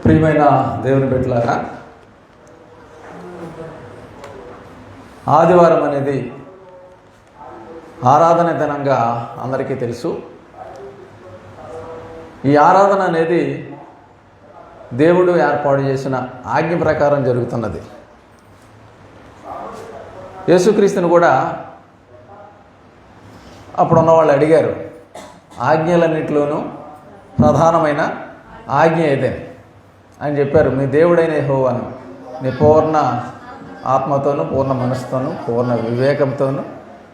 ప్రియమైన దేవుని బిడ్డలారా, ఆదివారం అనేది ఆరాధన దినంగా అందరికీ తెలుసు. ఈ ఆరాధన అనేది దేవుడు ఏర్పాటు చేసిన ఆజ్ఞ ప్రకారం జరుగుతున్నది. యేసుక్రీస్తుని కూడా అప్పుడున్న వాళ్ళు అడిగారు, ఆజ్ఞలన్నింటిలోనూ ప్రధానమైన ఆజ్ఞ ఏదని అని చెప్పారు. మీ దేవుడైన యెహోవాను నీ పూర్ణ ఆత్మతోనూ, పూర్ణ మనసుతోనూ, పూర్ణ వివేకంతోనూ,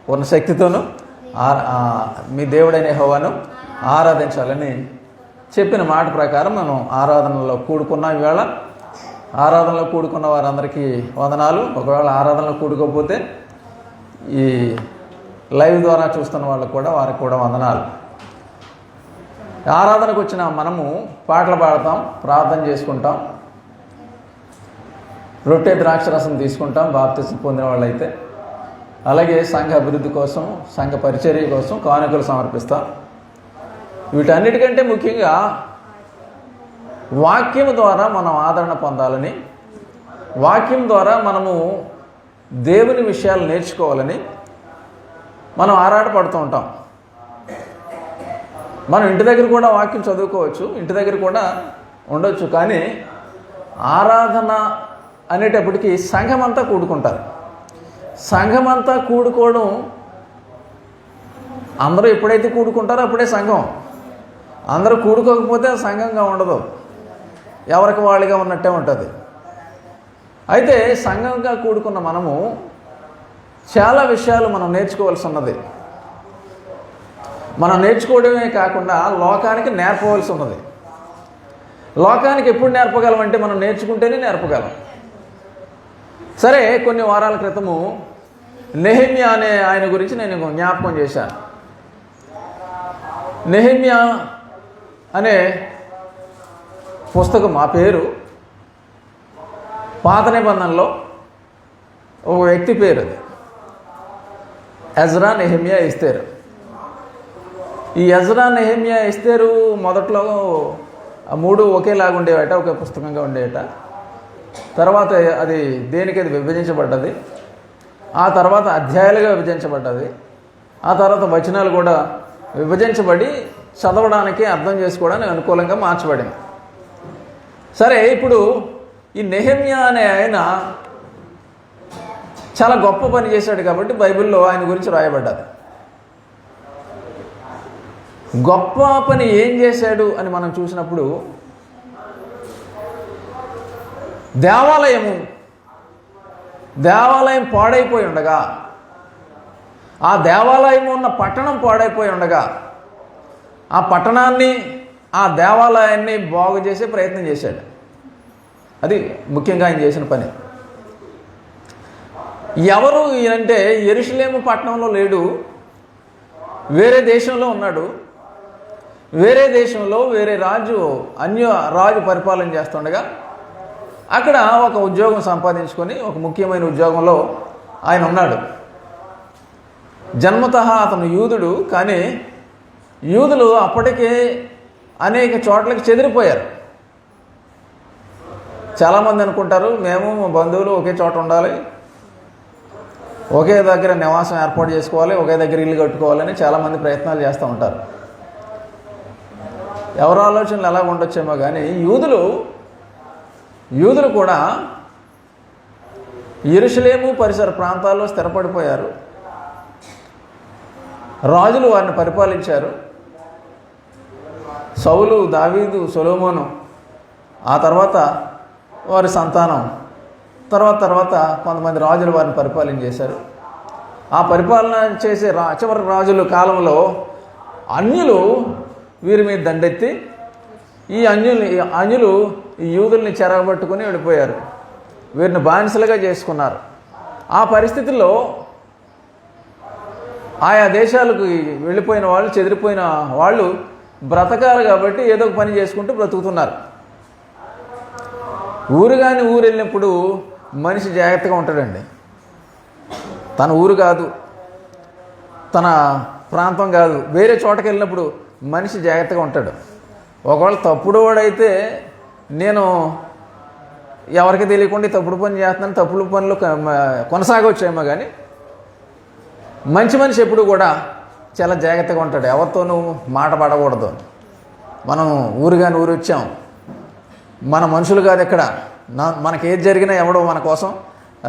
పూర్ణ శక్తితోనూ మీ దేవుడైన యెహోవాను ఆరాధించాలని చెప్పిన మాట ప్రకారం మనం ఆరాధనలో కూడుకున్నాం. ఈవేళ ఆరాధనలో కూడుకున్న వారందరికీ వందనాలు. ఒకవేళ ఆరాధనలో కూడుకోకపోతే ఈ లైవ్ ద్వారా చూస్తున్న వాళ్ళకు కూడా వారికి కూడా వందనాలు. ఆరాధనకు వచ్చిన మనము పాటలు పాడతాం, ప్రార్థన చేసుకుంటాం, రొట్టె ద్రాక్షరసం తీసుకుంటాం బాప్తిసం పొందిన వాళ్ళైతే. అలాగే సంఘ అభివృద్ధి కోసం, సంఘ పరిచర్య కోసం కానుకలు సమర్పిస్తాం. వీటన్నిటికంటే ముఖ్యంగా వాక్యం ద్వారా మనం ఆదరణ పొందాలని, వాక్యం ద్వారా మనము దేవుని విషయాలు నేర్చుకోవాలని మనం ఆరాటపడుతూ ఉంటాం. మనం ఇంటి దగ్గర కూడా వాక్యం చదువుకోవచ్చు, ఇంటి దగ్గర కూడా ఉండొచ్చు. కానీ ఆరాధన అనేటప్పటికీ సంఘమంతా కూడుకుంటారు. సంఘమంతా కూడుకోవడం, అందరూ ఎప్పుడైతే కూడుకుంటారో అప్పుడే సంఘం. అందరూ కూడుకోకపోతే సంఘంగా ఉండదు, ఎవరికి వాళ్ళుగా ఉన్నట్టే ఉంటుంది. అయితే సంఘంగా కూడుకున్న మనము చాలా విషయాలు మనం నేర్చుకోవాల్సి ఉన్నది. మనం నేర్చుకోవడమే కాకుండా లోకానికి నేర్పవలసి ఉన్నది. లోకానికి ఎప్పుడు నేర్పగలమంటే మనం నేర్చుకుంటేనే నేర్పగలం. సరే, కొన్ని వారాల క్రితము నెహెమ్యా అనే ఆయన గురించి నేను జ్ఞాపకం చేశాను. నెహెమ్యా అనే పుస్తకం ఆ పేరు పాత నిబంధనలో ఒక వ్యక్తి పేరు. అది ఎజ్రా, నెహెమ్యా, ఎస్తేరు. ఈ ఎజ్రా, నెహెమ్యా, ఎస్తేరు మొదట్లో ఆ మూడు ఒకేలాగా ఉండేవట, ఒకే పుస్తకంగా ఉండేవట. తర్వాత అది దేనికి అది విభజించబడ్డది. ఆ తర్వాత అధ్యాయాలుగా విభజించబడ్డది. ఆ తర్వాత వచనాలు కూడా విభజించబడి చదవడానికి, అర్థం చేసుకోవడానికి అనుకూలంగా మార్చబడింది. సరే, ఇప్పుడు ఈ నెహెమ్యా అనే ఆయన చాలా గొప్ప పని చేశాడు కాబట్టి బైబిల్లో ఆయన గురించి రాయబడ్డది. గొప్ప పని ఏం చేశాడు అని మనం చూసినప్పుడు, దేవాలయం పాడైపోయి ఉండగా, ఆ దేవాలయం ఉన్న పట్టణం పాడైపోయి ఉండగా, ఆ పట్టణాన్ని, ఆ దేవాలయాన్ని బాగు చేసే ప్రయత్నం చేశాడు. అది ముఖ్యంగా ఆయన చేసిన పని. ఎవరు అంటే యెరూషలేము పట్టణంలో లేడు, వేరే దేశంలో ఉన్నాడు. వేరే దేశంలో వేరే రాజు పరిపాలన చేస్తుండగా అక్కడ ఒక ఉద్యోగం సంపాదించుకొని, ఒక ముఖ్యమైన ఉద్యోగంలో ఆయన ఉన్నాడు. జన్మతః అతను యూదుడు. కానీ యూదులు అప్పటికే అనేక చోట్లకి చెదిరిపోయారు. చాలామంది అనుకుంటారు, మేము మా బంధువులు ఒకే చోట ఉండాలి, ఒకే దగ్గర నివాసం ఏర్పాటు చేసుకోవాలి, ఒకే దగ్గర ఇల్లు కట్టుకోవాలని చాలామంది ప్రయత్నాలు చేస్తూ ఉంటారు. ఎవరి ఆలోచనలు ఎలా ఉండొచ్చేమో కానీ యూదులు కూడా యెరూషలేము పరిసర ప్రాంతాల్లో స్థిరపడిపోయారు. రాజులు వారిని పరిపాలించారు. సౌలు, దావీదు, సొలొమోను, ఆ తర్వాత వారి సంతానం, తర్వాత కొంతమంది రాజులు వారిని పరిపాలన చేశారు. ఆ పరిపాలన చేసే చివరి రాజుల కాలంలో అన్యులు వీరి మీద దండెత్తి ఈ అన్యులు ఈ యూదుల్ని చెరగబట్టుకుని వెళ్ళిపోయారు. వీరిని బానిసలుగా చేసుకున్నారు. ఆ పరిస్థితుల్లో ఆయా దేశాలకు వెళ్ళిపోయిన వాళ్ళు, చెదిరిపోయిన వాళ్ళు బ్రతకాలి కాబట్టి ఏదో ఒక పని చేసుకుంటూ బ్రతుకుతున్నారు. ఊరు వెళ్ళినప్పుడు మనిషి జాగ్రత్తగా ఉంటాడండి. తన ఊరు కాదు, తన ప్రాంతం కాదు, వేరే చోటకి వెళ్ళినప్పుడు మనిషి జాగ్రత్తగా ఉంటాడు. ఒకవేళ తప్పుడు వాడైతే నేను ఎవరికి తెలియకుండా తప్పుడు పని చేస్తున్నాను, తప్పుడు పనులు కొనసాగవచ్చేమో, కానీ మంచి మనిషి ఎప్పుడు కూడా చాలా జాగ్రత్తగా ఉంటాడు. ఎవరితోనూ మాట పడకూడదు. మనం ఊరు కానీ ఊరు వచ్చాం, మన మనుషులు కాదు ఇక్కడ, మనకి ఏది జరిగినా ఎవడో మన కోసం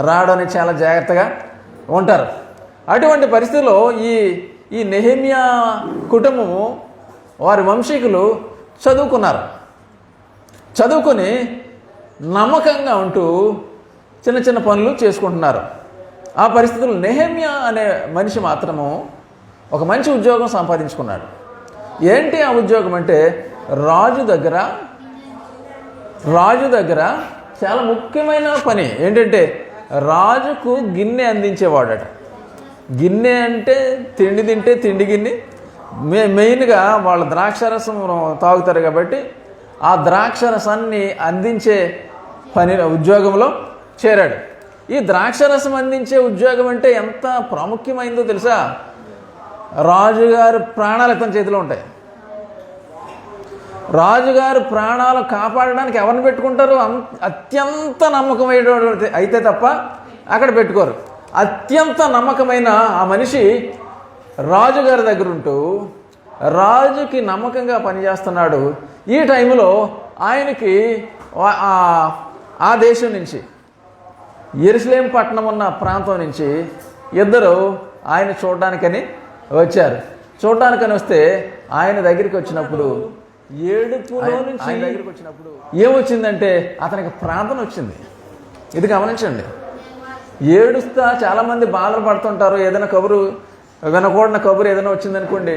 రాడని చాలా జాగ్రత్తగా ఉంటారు. అటువంటి పరిస్థితుల్లో ఈ నెహెమ్యా కుటుంబము వారి వంశీకులు చదువుకొని నమ్మకంగా ఉంటూ చిన్న చిన్న పనులు చేసుకుంటున్నారు. ఆ పరిస్థితుల్లో నెహెమ్యా అనే మనిషి మాత్రము ఒక మంచి ఉద్యోగం సంపాదించుకున్నాడు. ఏంటి ఆ ఉద్యోగం అంటే, రాజు దగ్గర చాలా ముఖ్యమైన పని ఏంటంటే రాజుకు గిన్నె అందించేవాడట. గిన్నె అంటే తిండి తింటే తిండి గిన్నె, మెయిన్గా వాళ్ళు ద్రాక్షరసం తాగుతారు కాబట్టి ఆ ద్రాక్షరసాన్ని అందించే ఉద్యోగంలో చేరాడు. ఈ ద్రాక్షరసం అందించే ఉద్యోగం అంటే ఎంత ప్రాముఖ్యమైందో తెలుసా? రాజుగారు ప్రాణాలు ఇతని చేతిలో ఉంటాయి. రాజుగారు ప్రాణాలు కాపాడడానికి ఎవరిని పెట్టుకుంటారు? అత్యంత నమ్మకమైన అయితే తప్ప అక్కడ పెట్టుకోరు. అత్యంత నమ్మకమైన ఆ మనిషి రాజుగారి దగ్గర ఉంటూ రాజుకి నమ్మకంగా పనిచేస్తున్నాడు. ఈ టైంలో ఆయనకి ఆ దేశం నుంచి, యెరూషలేము పట్టణం ఉన్న ప్రాంతం నుంచి ఇద్దరు ఆయన చూడడానికని వచ్చారు. చూడడానికని వస్తే ఆయన దగ్గరికి వచ్చినప్పుడు ఏడుపులో నుంచి ఆయన దగ్గరికి వచ్చినప్పుడు ఏమొచ్చిందంటే అతనికి ప్రార్థన వచ్చింది. ఇది గమనించండి. ఏడుస్తా చాలామంది బాధలు పడుతుంటారు. ఏదైనా కబురు, వినకూడని కబురు ఏదైనా వచ్చిందనుకోండి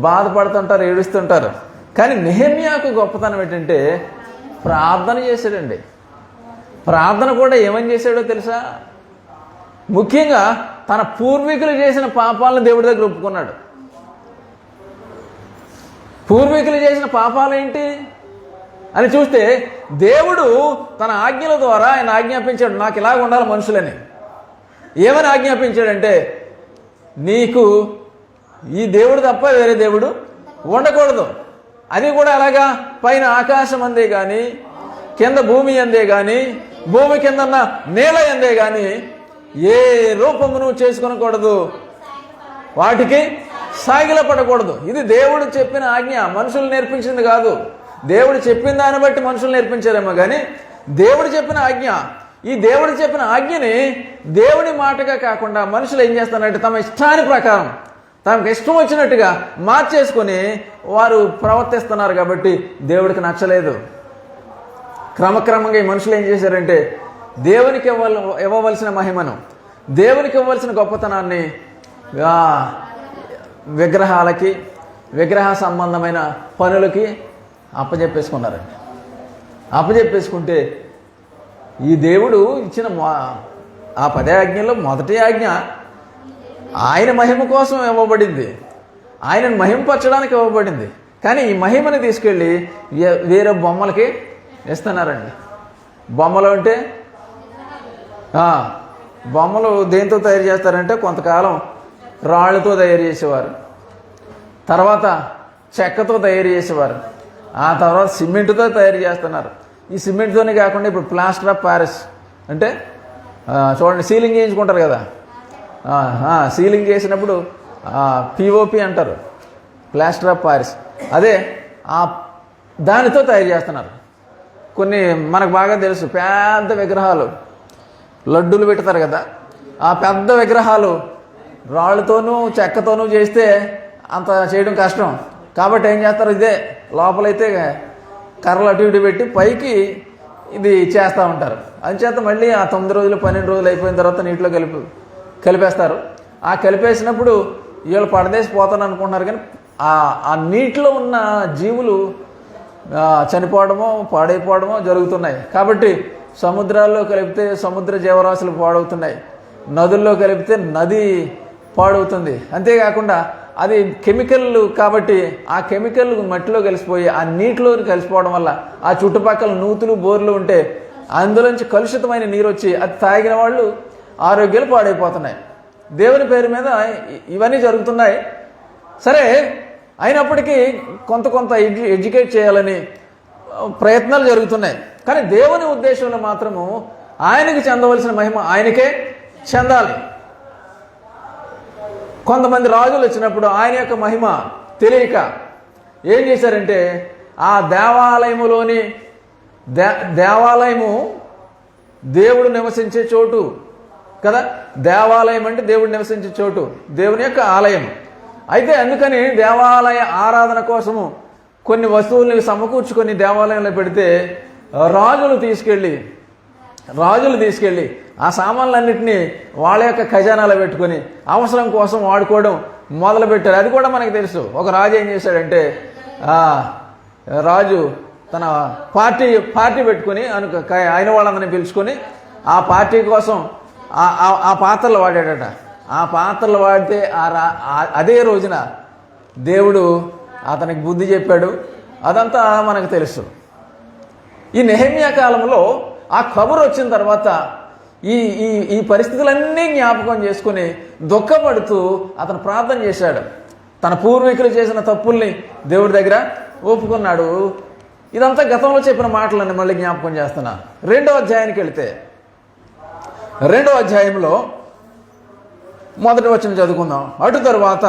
బాధపడుతుంటారు, ఏడుస్తుంటారు. కానీ నెహెమ్యాకు గొప్పతనం ఏంటంటే ప్రార్థన చేశాడండి. ప్రార్థన కూడా ఏమని చేశాడో తెలుసా? ముఖ్యంగా తన పూర్వీకులు చేసిన పాపాలను దేవుడి దగ్గర ఒప్పుకున్నాడు. పూర్వీకులు చేసిన పాపాలు ఏంటి అని చూస్తే దేవుడు తన ఆజ్ఞల ద్వారా ఆయన ఆజ్ఞాపించాడు, నాకు ఇలాగ ఉండాలి మనుషులని. ఏమని ఆజ్ఞాపించాడంటే, నీకు ఈ దేవుడు తప్ప వేరే దేవుడు ఉండకూడదు. అది కూడా అలాగా పైన ఆకాశం అందే కానీ, కింద భూమి అందే కానీ, భూమి కింద నేల అందే కానీ ఏ రూపమును చేసుకొనకూడదు, వాటికి సాగిలపడకూడదు. ఇది దేవుడు చెప్పిన ఆజ్ఞ, మనుషులు నేర్పించింది కాదు. దేవుడు చెప్పిన దాన్ని బట్టి మనుషులు నేర్పించారేమో కానీ దేవుడు చెప్పిన ఆజ్ఞ. ఈ దేవుడు చెప్పిన ఆజ్ఞని దేవుడి మాటగా కాకుండా మనుషులు ఏం చేస్తారంటే తమ ఇష్టాని ప్రకారం, తమకు ఇష్టం వచ్చినట్టుగా మార్చేసుకొని వారు ప్రవర్తిస్తున్నారు. కాబట్టి దేవుడికి నచ్చలేదు. క్రమక్రమంగా ఈ మనుషులు ఏం చేశారంటే దేవునికి ఇవ్వవలసిన మహిమను, దేవునికి ఇవ్వవలసిన గొప్పతనాన్ని విగ్రహాలకి, విగ్రహ సంబంధమైన పనులకి అప్పచెప్పేసుకున్నారండి. అప్పచెప్పేసుకుంటే ఈ దేవుడు ఇచ్చిన ఆ 10 ఆజ్ఞల్లో మొదటి ఆజ్ఞ ఆయన మహిమ కోసం ఇవ్వబడింది, ఆయనను మహిమపరచడానికి ఇవ్వబడింది. కానీ ఈ మహిమని తీసుకెళ్ళి వేరే బొమ్మలకి ఇస్తున్నారండి. బొమ్మలు అంటే బొమ్మలు దేంతో తయారు చేస్తారంటే కొంతకాలం రాళ్ళతో తయారు చేసేవారు, తర్వాత చెక్కతో తయారు చేసేవారు, ఆ తర్వాత సిమెంట్తో తయారు చేస్తున్నారు. ఈ సిమెంట్తోనే కాకుండా ఇప్పుడు ప్లాస్టర్ ఆఫ్ ప్యారిస్ అంటే చూడండి, సీలింగ్ చేయించుకుంటారు కదా, సీలింగ్ చేసినప్పుడు పిఓపి అంటారు, ప్లాస్టర్ ఆఫ్ ప్యారిస్. అదే దానితో తయారు చేస్తున్నారు. కొన్ని మనకు బాగా తెలుసు, పెద్ద విగ్రహాలు, లడ్డూలు పెడతారు కదా, ఆ పెద్ద విగ్రహాలు రాళ్ళతోనూ చెక్కతోనూ చేస్తే అంత చేయడం కష్టం. కాబట్టి ఏం చేస్తారు, ఇదే లోపలైతే కర్రలు అటు ఇటు పెట్టి పైకి ఇది చేస్తూ ఉంటారు. అందుచేత మళ్ళీ ఆ 9 రోజులు 12 రోజులు అయిపోయిన తర్వాత నీటిలో కలిపేస్తారు. ఆ కలిపేసినప్పుడు వీళ్ళు పడదేసిపోతాను అనుకుంటున్నారు, కానీ ఆ నీటిలో ఉన్న జీవులు చనిపోవడమో పాడైపోవడమో జరుగుతున్నాయి. కాబట్టి సముద్రాల్లో కలిపితే సముద్ర జీవరాశులు పాడవుతున్నాయి, నదుల్లో కలిపితే నది పాడవుతుంది. అంతేకాకుండా అది కెమికల్ కాబట్టి ఆ కెమికల్ మట్టిలో కలిసిపోయి ఆ నీటిలో కలిసిపోవడం వల్ల ఆ చుట్టుపక్కల నూతులు బోర్లు ఉంటే అందులోంచి కలుషితమైన నీరు వచ్చి అది తాగిన వాళ్ళు ఆరోగ్యాలు పాడైపోతున్నాయి. దేవుని పేరు మీద ఇవన్నీ జరుగుతున్నాయి. సరే, అయినప్పటికీ కొంత ఎడ్యుకేట్ చేయాలని ప్రయత్నాలు జరుగుతున్నాయి. కానీ దేవుని ఉద్దేశంలో మాత్రము ఆయనకి చెందవలసిన మహిమ ఆయనకే చెందాలి. కొంతమంది రాజులు వచ్చినప్పుడు ఆయన యొక్క మహిమ తెలియక ఏం చేశారంటే ఆ దేవాలయములోని దేవాలయము దేవుడు నివసించే చోటు కదా, దేవాలయం అంటే దేవుడు నివసించే చోటు, దేవుని యొక్క ఆలయం. అయితే అందుకని దేవాలయ ఆరాధన కోసము కొన్ని వస్తువుల్ని సమకూర్చుకొని దేవాలయంలో పెడితే రాజులు తీసుకెళ్ళి ఆ సామాన్లన్నింటినీ వాళ్ళ యొక్క ఖజానాలో పెట్టుకొని అవసరం కోసం వాడుకోవడం మొదలుపెట్టారు. అది కూడా మనకు తెలుసు. ఒక రాజు ఏం చేశాడంటే రాజు తన పార్టీ పెట్టుకొని అయిన వాళ్ళందరినీ పిలుచుకొని ఆ పార్టీ కోసం ఆ పాత్రలు వాడాడట. ఆ పాత్రలు వాడితే అదే రోజున దేవుడు అతనికి బుద్ధి చెప్పాడు. అదంతా మనకు తెలుసు. ఈ నెహెమ్యా కాలంలో ఆ కబురు వచ్చిన తర్వాత ఈ పరిస్థితులన్నీ జ్ఞాపకం చేసుకుని దుఃఖపడుతూ అతను ప్రార్థన చేశాడు. తన పూర్వీకులు చేసిన తప్పుల్ని దేవుడి దగ్గర ఒప్పుకున్నాడు. ఇదంతా గతంలో చెప్పిన మాటలన్నీ మళ్ళీ జ్ఞాపకం చేస్తున్నా. 2వ అధ్యాయానికి వెళితే 2వ అధ్యాయంలో 1వ వచనం చదువుకుందాం. అటు తరువాత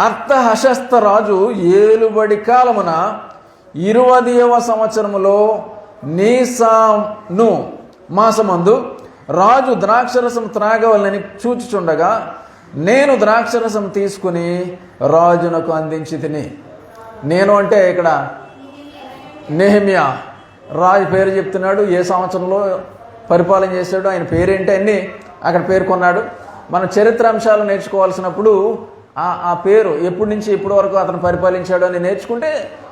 అర్తహషస్త రాజు ఏలుబడి కాలమున 20వ సంవత్సరములో నీసాను మాసమందు రాజు ద్రాక్షరసం త్రాగవలని చూచుచుండగా నేను ద్రాక్షరసం తీసుకుని రాజునకు అందించి తిని. నేను అంటే ఇక్కడ నెహెమ్యా రాజు పేరు చెప్తున్నాడు, ఏ సంవత్సరంలో పరిపాలన చేశాడు, ఆయన పేరేంటి అన్నీ అక్కడ పేర్కొన్నాడు. మన చరిత్ర అంశాలు నేర్చుకోవాల్సినప్పుడు ఆ పేరు ఎప్పటి నుంచి ఎప్పటి వరకు అతను పరిపాలించాడు అని నేర్చుకుంటే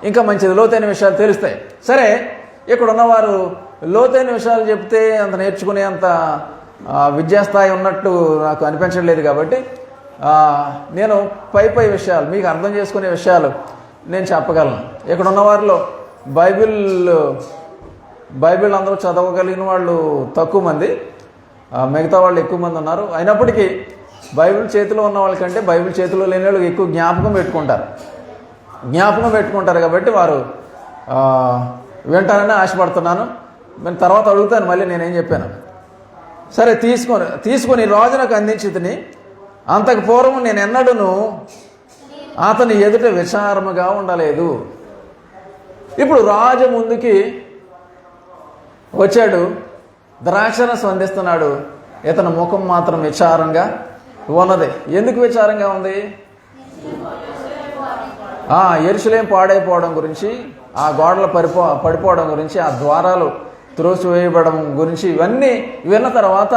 ఇంకా మంచిది, లోతైన విషయాలు తెలుస్తాయి. సరే, ఇక్కడ ఉన్నవారు లోతైన విషయాలు చెప్తే అంత నేర్చుకునే అంత విద్యాస్థాయి ఉన్నట్టు నాకు అనిపించట్లేదు. కాబట్టి నేను పై విషయాలు మీకు అర్థం చేసుకునే విషయాలు నేను చెప్పగలను. ఇక్కడ ఉన్న వారిలో బైబిల్ అందరూ చదవగలిగిన వాళ్ళు తక్కువ మంది, మిగతా వాళ్ళు ఎక్కువ మంది ఉన్నారు. అయినప్పటికీ బైబిల్ చేతిలో ఉన్న వాళ్ళకంటే బైబిల్ చేతిలో లేని వాళ్ళు ఎక్కువ జ్ఞాపకం పెట్టుకుంటారు కాబట్టి వారు వింటానని ఆశపడుతున్నాను. నేను తర్వాత అడుగుతాను మళ్ళీ నేనేం చెప్పాను. సరే, తీసుకొని రాజునకు అందించితిని. అంతకు పూర్వం నేను ఎన్నడూను అతని ఎదుట విచారముగా ఉండలేదు. ఇప్పుడు రాజు ముందుకి వచ్చాడు, ద్రాక్షరసం అందిస్తున్నాడు. ఇతని ముఖం మాత్రం విచారంగా ఉన్నది. ఎందుకు విచారంగా ఉంది? యెరూషలేము పాడైపోవడం గురించి, ఆ గోడలు పడిపోవడం గురించి, ఆ ద్వారాలు త్రోసివేయబడడం గురించి ఇవన్నీ విన్న తర్వాత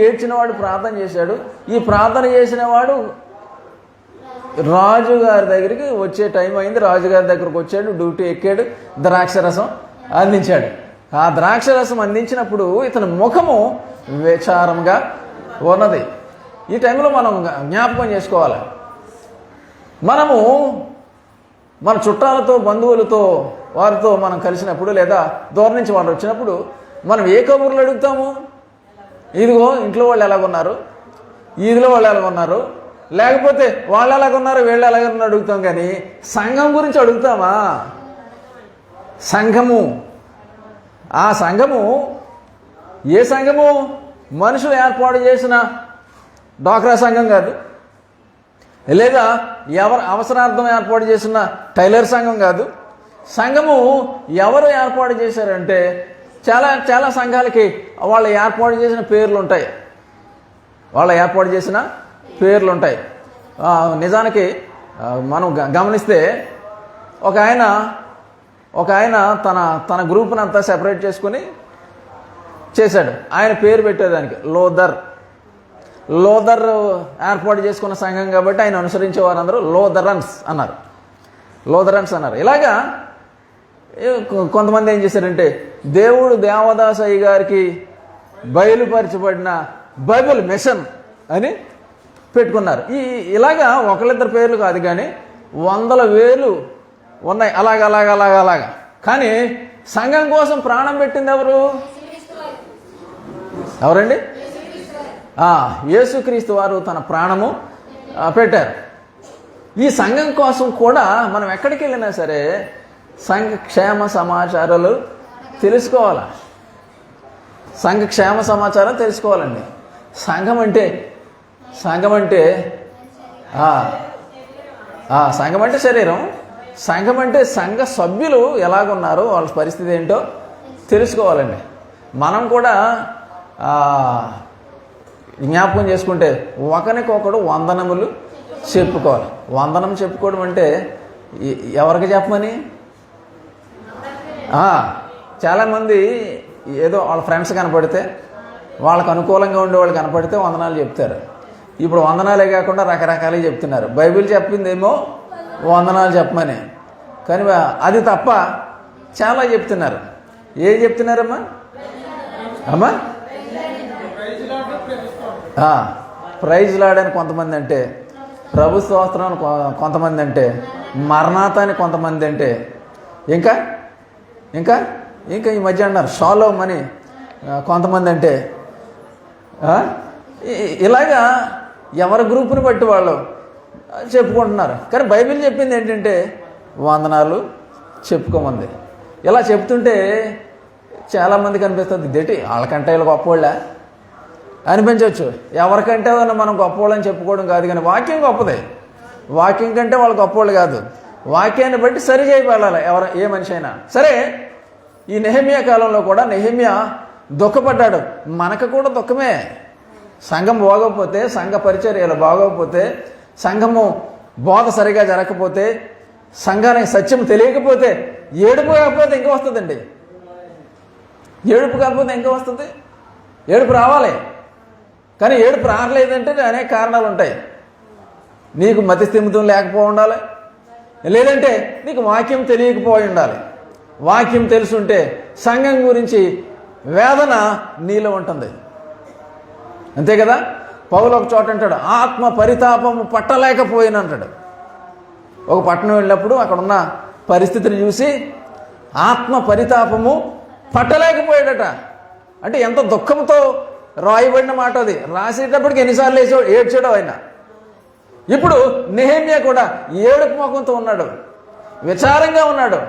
ఏడ్చినవాడు ప్రార్థన చేశాడు. ఈ ప్రార్థన చేసిన వాడు రాజుగారి దగ్గరికి వచ్చే టైం అయింది. రాజుగారి దగ్గరకు వచ్చాడు, డ్యూటీ ఎక్కాడు, ద్రాక్షరసం అందించాడు. ఆ ద్రాక్షరసం అందించినప్పుడు ఇతని ముఖము విచారంగా ఉన్నది. ఈ టైంలో మనం జ్ఞాపకం చేసుకోవాలి. మనము మన చుట్టాలతో, బంధువులతో, వారితో మనం కలిసినప్పుడు లేదా దూరం నుంచి వాళ్ళు వచ్చినప్పుడు మనం ఏ కబుర్లు అడుగుతాము? ఇదిగో ఇంట్లో వాళ్ళు ఎలాగున్నారు, ఈదిలో వాళ్ళు ఎలాగున్నారు, లేకపోతే వాళ్ళు ఎలాగున్నారు, వీళ్ళు ఎలాగున్నారు అడుగుతాం. కానీ సంఘం గురించి అడుగుతామా? ఆ సంఘము ఏ సంఘము? మనుషులు ఏర్పాటు చేసిన డ్వాక్రా సంఘం కాదు, లేదా ఎవరు అవసరార్థం ఏర్పాటు చేసిన టైలర్ సంఘం కాదు. సంఘము ఎవరు ఏర్పాటు చేశారంటే చాలా సంఘాలకి వాళ్ళు ఏర్పాటు చేసిన పేర్లు ఉంటాయి. నిజానికి మనం గమనిస్తే ఒక ఆయన తన గ్రూప్ని అంతా సెపరేట్ చేసుకుని చేశాడు. ఆయన పేరు పెట్టేదానికి లోదర్ ఏర్పాటు చేసుకున్న సంఘం కాబట్టి ఆయన అనుసరించే వారందరూ లోదరన్స్ అన్నారు. ఇలాగా కొంతమంది ఏం చేశారంటే దేవుడు దేవదాసయ్య గారికి బయలుపరచబడిన బైబిల్ మిషన్ అని పెట్టుకున్నారు. ఇలాగా ఒకళ్ళిద్దరు పేర్లు కాదు కానీ వందల వేలు ఉన్నాయి. అలాగా కానీ సంఘం కోసం ప్రాణం పెట్టింది ఎవరండి? యేసుక్రీస్తు వారు తన ప్రాణము పెట్టారు. ఈ సంఘం కోసం కూడా మనం ఎక్కడికి వెళ్ళినా సరే సంఘక్షేమ సమాచారాలు తెలుసుకోవాలి. సంఘక్షేమ సమాచారం తెలుసుకోవాలండి. సంఘం అంటే సంఘం అంటే శరీరం. సంఘం అంటే సంఘ సభ్యులు ఎలాగున్నారో వాళ్ళ పరిస్థితి ఏంటో తెలుసుకోవాలండి. మనం కూడా జ్ఞాపకం చేసుకుంటే ఒకరికొకడు వందనములు చెప్పుకోవాలి. వందనం చెప్పుకోవడం అంటే ఎవరికి చెప్పమని? చాలామంది ఏదో వాళ్ళ ఫ్రెండ్స్ కనపడితే, వాళ్ళకు అనుకూలంగా ఉండే వాళ్ళు కనపడితే వందనాలు చెప్తారు. ఇప్పుడు వందనాలే కాకుండా రకరకాలుగా చెప్తున్నారు. బైబిల్ చెప్పిందేమో వందనాలు చెప్పమని, కానీ అది తప్ప చాలా చెప్తున్నారు. ఏం చెప్తున్నారమ్మా? ప్రైజ్ లార్డ్ అని కొంతమంది అంటే, ప్రభు స్తోత్రం అని కొంతమంది అంటే, మరణాత అని కొంతమంది అంటే, ఇంకా ఇంకా ఇంకా ఈ మధ్య అన్నారు షాలోమ్ అని కొంతమంది అంటే, ఇలాగా ఎవరి గ్రూపుని బట్టి వాళ్ళు చెప్పుకుంటున్నారు. కానీ బైబిల్ చెప్పింది ఏంటంటే వందనాలు చెప్పుకోమంది. ఇలా చెప్తుంటే చాలామందికి అనిపిస్తుంది, ఇదేంటి వాళ్ళకంటే వీళ్ళు గొప్పవాళ్ళ అనిపించవచ్చు. ఎవరికంటే మనం గొప్పవాళ్ళని చెప్పుకోవడం కాదు, కానీ వాక్యం గొప్పదే. వాక్యం కంటే వాళ్ళు గొప్పవాళ్ళు కాదు. వాక్యాన్ని బట్టి సరి చేయబడాలి ఏ మనిషి అయినా సరే. ఈ నెహెమ్యా కాలంలో కూడా నెహెమ్యా దుఃఖపడ్డాడు. మనకు కూడా దుఃఖమే. సంఘం బాగోకపోతే, సంఘ పరిచర్యలు బాగోకపోతే, సంఘము బోధ సరిగా జరగకపోతే, సంఘానికి సత్యం తెలియకపోతే ఏడుపు కాకపోతే ఇంకా వస్తుందండి. ఏడుపు కాకపోతే ఇంకా వస్తుంది. ఏడుపు రావాలి. కానీ ఏడుపు రావట్లేదంటే అనేక కారణాలు ఉంటాయి. నీకు మతి స్థిమితం లేకపోయి ఉండాలి, లేదంటే నీకు వాక్యం తెలియకపోయి ఉండాలి. వాక్యం తెలుసుంటే సంఘం గురించి వేదన నీలో ఉంటుంది. అంతే కదా. పౌలు ఒక చోట అంటాడు, ఆత్మ పరితాపము పట్టలేకపోయిన అంటాడు. ఒక పట్టణం వెళ్ళినప్పుడు అక్కడ ఉన్న పరిస్థితిని చూసి ఆత్మ పరితాపము పట్టలేకపోయాడట. అంటే ఎంత దుఃఖంతో రాయబడిన మాట అది. రాసేటప్పటికి ఎన్నిసార్లు ఏడ్చాడో ఆయన. ఇప్పుడు నెహెమ్యా కూడా ఏడుపు ముఖంతో ఉన్నాడు, విచారంగా ఉన్నాడు.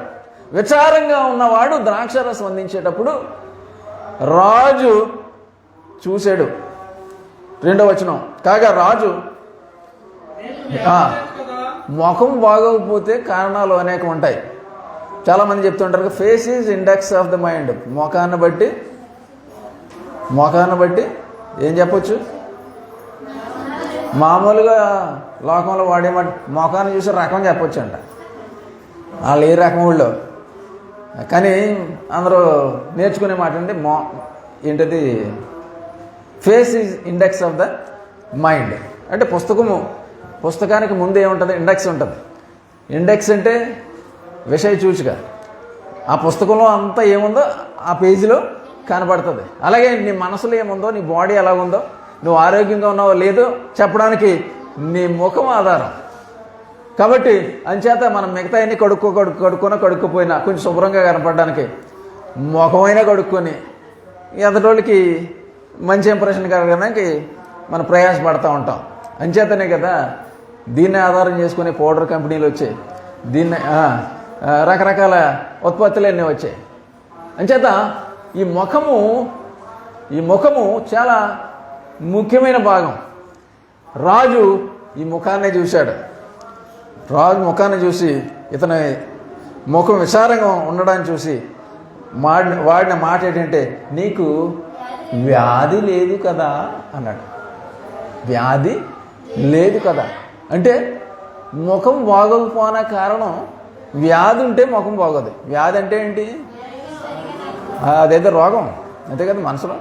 విచారంగా ఉన్నవాడు ద్రాక్షారసం అందించేటప్పుడు రాజు చూశాడు. 2వ వచనం, కాగా రాజు ముఖం బాగోకపోతే కారణాలు అనేకం ఉంటాయి. చాలామంది చెప్తుంటారు face is index of the mind. ముఖాన్ని బట్టి ఏం చెప్పొచ్చు? మామూలుగా లోకంలో వాడే ముఖాన్ని చూసి రకం చెప్పొచ్చు అంట. వాళ్ళు ఏ రకం వాళ్ళు. కానీ అందరూ నేర్చుకునే మాట అంటే ఏంటది? Face is index of the mind. అంటే పుస్తకానికి ముందు ఏముంటుంది? ఇండెక్స్ ఉంటుంది. ఇండెక్స్ అంటే విషయ సూచిక. ఆ పుస్తకంలో అంతా ఏముందో ఆ పేజీలో కనబడుతుంది. అలాగే నీ మనసులో ఏముందో, నీ బాడీ ఎలాగుందో, నువ్వు ఆరోగ్యంగా ఉన్నావో లేదో చెప్పడానికి నీ ముఖం ఆధారం. కాబట్టి అంచేత మనం మిగతా అన్ని కడుక్కోపోయినా కొంచెం శుభ్రంగా కనపడడానికి ముఖమైనా కడుక్కొని ఎదటోళ్ళకి మంచి ఇంప్రెషన్ కలగడానికి మనం ప్రయాసపడుతూ ఉంటాం. అంచేతనే కదా దీన్ని ఆధారం చేసుకునే పౌడర్ కంపెనీలు వచ్చాయి, దీన్ని రకరకాల ఉత్పత్తులు అన్నీ వచ్చాయి. అంచేత ఈ ముఖము చాలా ముఖ్యమైన భాగం. రాజు ఈ ముఖాన్ని చూశాడు. రాజు ముఖాన్ని చూసి, ఇతని ముఖం విచారంగా ఉండడాన్ని చూసి వాడిన మాట ఏంటంటే, నీకు వ్యాధి లేదు కదా అన్నాడు. వ్యాధి లేదు కదా అంటే ముఖం బాగోకపోయిన కారణం వ్యాధి ఉంటే ముఖం బాగోదు. వ్యాధి అంటే ఏంటి? అదేదో రోగం, అంతే కదా. మనసులో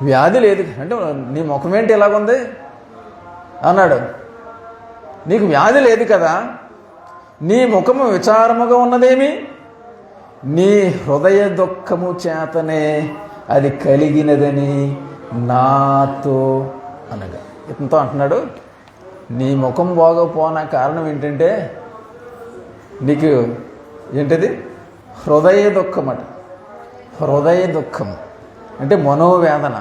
వ్యాధి లేదు అంటే నీ ముఖం ఏంటి ఇలాగుంది అన్నాడు. నీకు వ్యాధి లేదు కదా, నీ ముఖము విచారముగా ఉన్నదేమి? నీ హృదయ దుఃఖము చేతనే అది కలిగినదని నాతో అనగా. ఇతనితో అంటున్నాడు, నీ ముఖం బాగోపోన కారణం ఏంటంటే నీకు ఏంటిది? హృదయ దుఃఖం అట. హృదయ దుఃఖం అంటే మనోవేదన.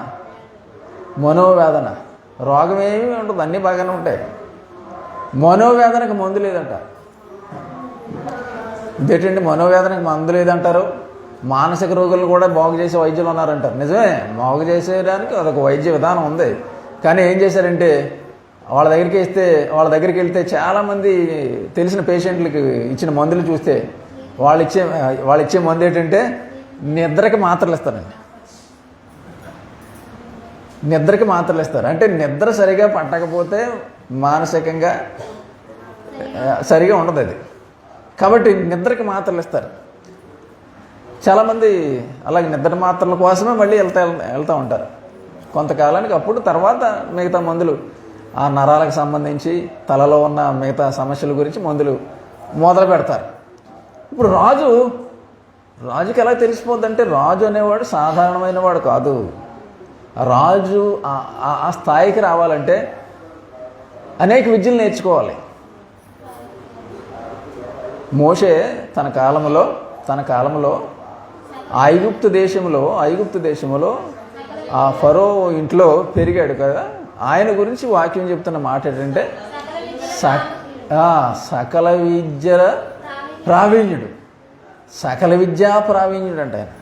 రోగం ఏమీ ఉండదు, అన్నీ బాగానే ఉంటాయి. మనోవేదనకు మందు లేదంట. ఇదేంటండి మనోవేదనకి మందు లేదంటారు, మానసిక రోగులు కూడా బాగు చేసే వైద్యులు ఉన్నారంటారు. నిజమే, బాగు చేసేయడానికి అదొక వైద్య విధానం ఉంది. కానీ ఏం చేశారంటే వాళ్ళ దగ్గరికి వెళ్తే చాలామంది తెలిసిన పేషెంట్లకి ఇచ్చిన మందులు చూస్తే వాళ్ళు ఇచ్చే మందు ఏంటంటే నిద్రకి మాత్రలు ఇస్తారండి. నిద్రకి మాత్రలు ఇస్తారు. అంటే నిద్ర సరిగా పట్టకపోతే మానసికంగా సరిగా ఉండదు అది. కాబట్టి నిద్రకి మాత్రలు ఇస్తారు. చాలామంది అలాగే నిద్ర మాత్రల కోసమే మళ్ళీ వెళ్తూ ఉంటారు కొంతకాలానికి. అప్పుడు తర్వాత మిగతా మందులు, ఆ నరాలకు సంబంధించి తలలో ఉన్న మిగతా సమస్యల గురించి మందులు మొదలు పెడతారు. ఇప్పుడు రాజుకి ఎలా తెలిసిపోద్దంటే, రాజు అనేవాడు సాధారణమైన వాడు కాదు. రాజు ఆ స్థాయికి రావాలంటే అనేక విద్యలు నేర్చుకోవాలి. మోషే తన కాలంలో ఐగుప్తు దేశంలో ఆ ఫరో ఇంట్లో పెరిగాడు కదా. ఆయన గురించి వాక్యం చెప్తున్న మాట ఏంటంటే సకల విద్యల ప్రావీణ్యుడు, సకల విద్యా ప్రావీణ్యుడు అంట ఆయన.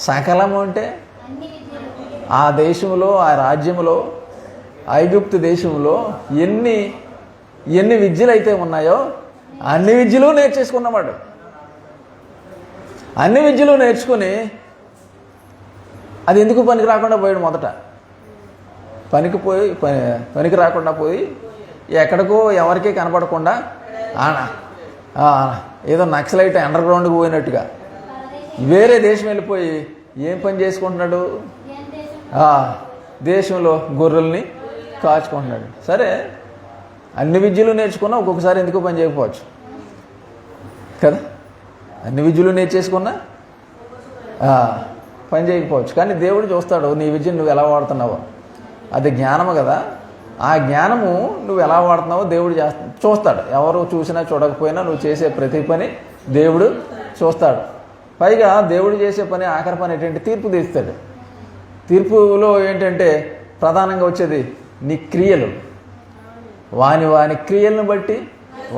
సకలము అంటే ఆ దేశంలో, ఆ రాజ్యంలో, ఐగుప్తు దేశంలో ఎన్ని విద్యలు అయితే ఉన్నాయో అన్ని విద్యలు నేర్చేసుకున్నవాడు. అన్ని విద్యలు నేర్చుకుని అది ఎందుకు పనికి రాకుండా పోయాడు. మొదట పనికి రాకుండా పోయి ఎక్కడికో ఎవరికీ కనపడకుండా ఏదో నక్సలైట్ అండర్ గ్రౌండ్కి పోయినట్టుగా వేరే దేశం వెళ్ళిపోయి ఏం పని చేసుకుంటున్నాడు, దేశంలో గొర్రెల్ని కాచుకుంటున్నాడు. సరే, అన్ని విద్యలు నేర్చుకున్నా ఒక్కొక్కసారి ఎందుకు పని చేయకపోవచ్చు కదా. అన్ని విద్యలు నేర్చేసుకున్నా పని చేయకపోవచ్చు. కానీ దేవుడు చూస్తాడు నీ విద్యను నువ్వు ఎలా వాడుతున్నావో. అది జ్ఞానము కదా. ఆ జ్ఞానము నువ్వు ఎలా వాడుతున్నావో దేవుడు చూస్తాడు. ఎవరు చూసినా చూడకపోయినా నువ్వు చేసే ప్రతి పని దేవుడు చూస్తాడు. పైగా దేవుడు చేసే పని, ఆఖరి పని ఏంటంటే తీర్పు తీస్తాడు. తీర్పులో ఏంటంటే ప్రధానంగా వచ్చేది నీ క్రియలు. వాని క్రియలను బట్టి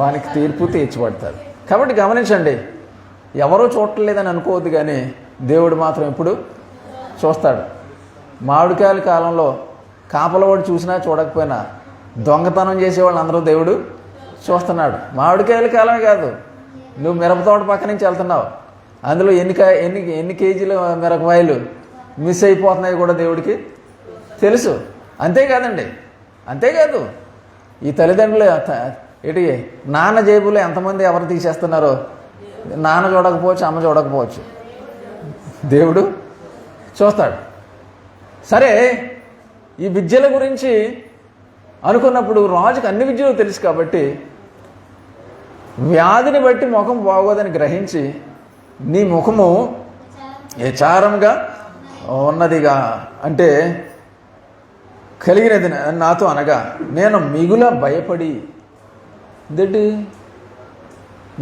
వానికి తీర్పు తీర్చబడతాడు. కాబట్టి గమనించండి, ఎవరూ చూడలేదని అనుకోవద్దు, కానీ దేవుడు మాత్రం ఎప్పుడు చూస్తాడు. మామిడికాయల కాలంలో కాపలవాడు చూసినా చూడకపోయినా దొంగతనం చేసేవాళ్ళు అందరూ దేవుడు చూస్తున్నాడు. మామిడికాయల కాలమే కాదు, నువ్వు మిరపతోట పక్క నుంచి వెళ్తున్నావు, అందులో ఎన్ని కేజీల మిరపకాయలు మిస్ అయిపోతున్నాయి కూడా దేవుడికి తెలుసు. అంతేకాదు ఈ తల్లిదండ్రులు నాన్న జేబులో ఎంతమంది ఎవరు తీసేస్తున్నారో నాన్న చూడకపోవచ్చు, అమ్మ చూడకపోవచ్చు, దేవుడు చూస్తాడు. సరే, ఈ విద్యల గురించి అనుకున్నప్పుడు రాజుకు అన్ని విద్యలు తెలుసు కాబట్టి వ్యాధిని బట్టి ముఖం బాగోదని గ్రహించి నీ ముఖము యచారంగా ఉన్నదిగా అంటే కలిగినది నాతో అనగా నేను మిగుల భయపడి.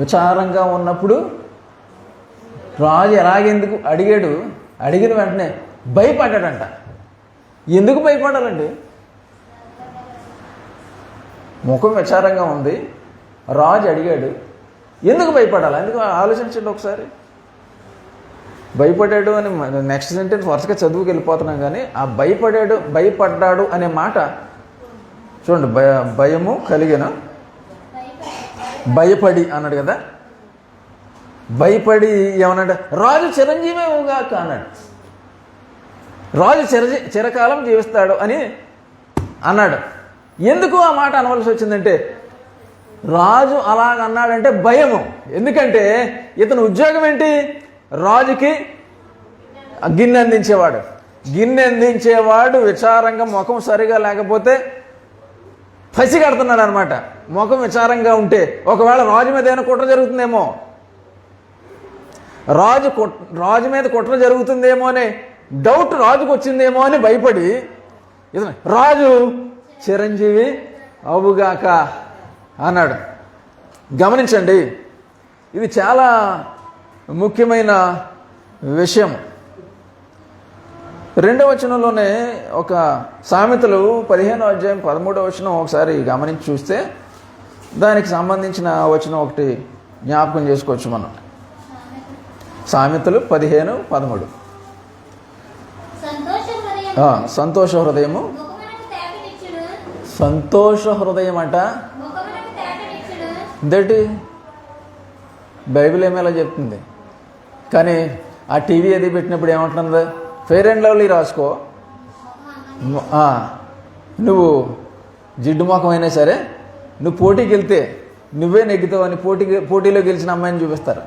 విచారంగా ఉన్నప్పుడు రాజు ఎలాగెందుకు అడిగిన వెంటనే భయపడ్డాడంట. ఎందుకు భయపడాలండి? ముఖం విచారంగా ఉంది, రాజు అడిగాడు, ఎందుకు భయపడాలి? ఎందుకు ఆలోచించండి ఒకసారి. భయపడ్డాడు అని నెక్స్ట్ సెంటెన్స్ వరుసగా చదువుకి వెళ్ళిపోతున్నాం, కానీ ఆ భయపడ్డాడు అనే మాట చూడండి. భయము కలిగిన, భయపడి అన్నాడు కదా. భయపడి ఏమన్నాడు? రాజు చిరంజీవిగాక అన్నాడు. రాజు చిరకాలం జీవిస్తాడు అని అన్నాడు. ఎందుకు ఆ మాట అనవలసి వచ్చిందంటే, రాజు అలాగన్నాడంటే భయము. ఎందుకంటే ఇతను ఉద్యోగం ఏంటి? రాజుకి గిన్నె అందించేవాడు విచారంగా ముఖం సరిగా లేకపోతే పసిగడుతున్నాడు అనమాట. ముఖం విచారంగా ఉంటే ఒకవేళ రాజు మీద ఏమైనా కుట్ర జరుగుతుందేమో, రాజు మీద కుట్ర జరుగుతుందేమో అనే డౌట్ రాజుకు వచ్చిందేమో అని భయపడి రాజు చిరంజీవి అవుగాక అన్నాడు. గమనించండి, ఇది చాలా ముఖ్యమైన విషయం. 2వ వచనంలోనే ఒక సామెతలు 15వ అధ్యాయం 13వ వచనం ఒకసారి గమనించి చూస్తే దానికి సంబంధించిన వచనం ఒకటి జ్ఞాపకం చేసుకోవచ్చు మనం. సామెతలు 15:13. సంతోష హృదయము, సంతోష హృదయం అంట. ఇందేంటి బైబిల్ ఏమేలా చెప్తుంది, కానీ ఆ టీవీ అది పెట్టినప్పుడు ఏమంటున్నది, ఫెయిర్ అండ్ లవ్లీ రాసుకో, నువ్వు జిడ్డు ముఖం అయినా సరే నువ్వు పోటీకి వెళ్తే నువ్వే నెగ్గుతావు అని పోటీలో గెలిచిన అమ్మాయిని చూపిస్తారు.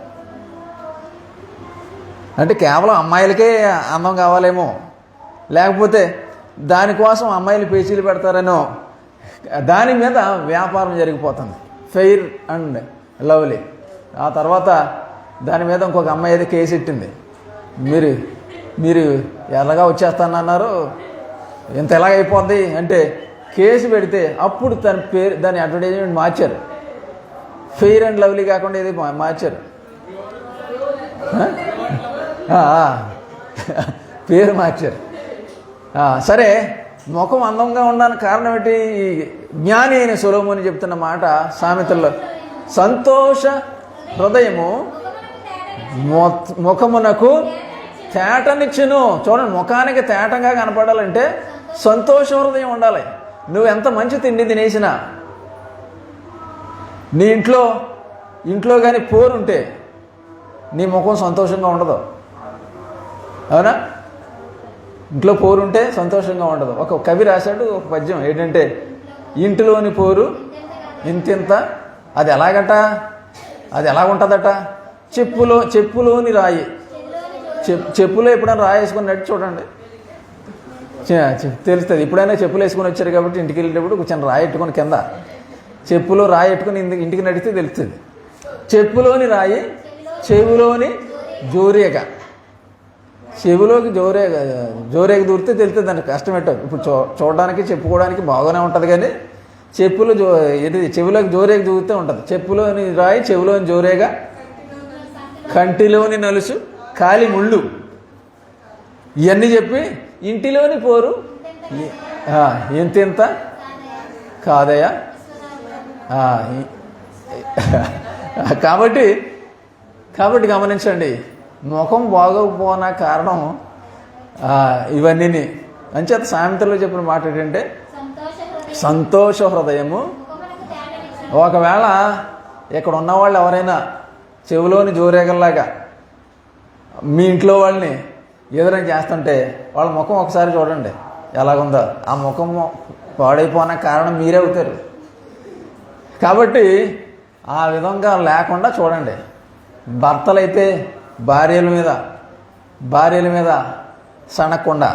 అంటే కేవలం అమ్మాయిలకే అందం కావాలేమో, లేకపోతే దానికోసం అమ్మాయిలు పేచీలు పెడతారనో దాని మీద వ్యాపారం జరిగిపోతుంది. Fair and lovely. ఆ తర్వాత దాని మీద ఇంకొక అమ్మాయి అయితే కేసు ఎట్టింది, మీరు ఎలాగా వచ్చేస్తానన్నారు, ఎంత ఎలాగైపోద్ది అంటే కేసు పెడితే అప్పుడు తన పేరు, దాని అడ్వర్టైజ్మెంట్ మార్చారు. ఫెయిర్ అండ్ లవ్లీ కాకుండా ఇది మార్చారు, పేరు మార్చారు. సరే, ముఖం అందంగా ఉండడానికి కారణం ఏంటి? జ్ఞాని అయిన సొలొమోను చెప్తున్న మాట సామెతల్లో, సంతోష హృదయము ముఖమునకు తేటనిచ్చును. చూడండి, ముఖానికి తేటంగా కనపడాలంటే సంతోష హృదయం ఉండాలి. నువ్వు ఎంత మంచి తిండి తినేసినా నీ ఇంట్లో కానీ పోరుంటే నీ ముఖం సంతోషంగా ఉండదు. అవునా? ఇంట్లో పోరుంటే సంతోషంగా ఉండదు. ఒక కవి రాశాడు ఒక పద్యం ఏంటంటే, ఇంటిలోని పోరు ఇంతింత, అది ఎలాగట, అది ఎలాగుంటుందట, చెప్పులోని రాయి. చెప్పులో ఎప్పుడైనా రాయి వేసుకున్నట్టు చూడండి, తెలుస్తుంది. ఇప్పుడైనా చెప్పులు వేసుకొని వచ్చారు కాబట్టి ఇంటికి వెళ్ళేటప్పుడు కొంచెం రాయి ఎట్టుకొని కింద చెప్పులో రాయి ఎట్టుకుని ఇంటికి నడిస్తే తెలుస్తుంది. చెప్పులోని రాయి చెవులోని జోరేగ, చెవులోకి జోరేగ దూరితే తెలుస్తుంది దానికి కష్టం పెట్టు. ఇప్పుడు చూడడానికి చెప్పుకోవడానికి బాగానే ఉంటుంది, కానీ చెవులోకి జోరేగ దూరితే ఉంటుంది. చెప్పులోని రాయి చెవులోని జోరేగ, కంటిలోని నలుసు కాలి ముళ్ళు, ఇవన్నీ చెప్పి ఇంటిలోని పోరు ఎంతెంత కాదయా. కాబట్టి గమనించండి, ముఖం బాగోకపోనా కారణం ఇవన్నీ. అంచేత సామెతలో చెప్పిన మాట ఏంటంటే సంతోష హృదయము. ఒకవేళ ఇక్కడ ఉన్నవాళ్ళు ఎవరైనా చెవులోని జోరేగల్లాగా మీ ఇంట్లో వాళ్ళని ఎదురైనా చేస్తుంటే వాళ్ళ ముఖం ఒకసారి చూడండి ఎలాగుందో. ఆ ముఖం పాడైపోయిన కారణం మీరే అవుతారు. కాబట్టి ఆ విధంగా లేకుండా చూడండి. భర్తలైతే భార్యల మీద సణక్కుండా.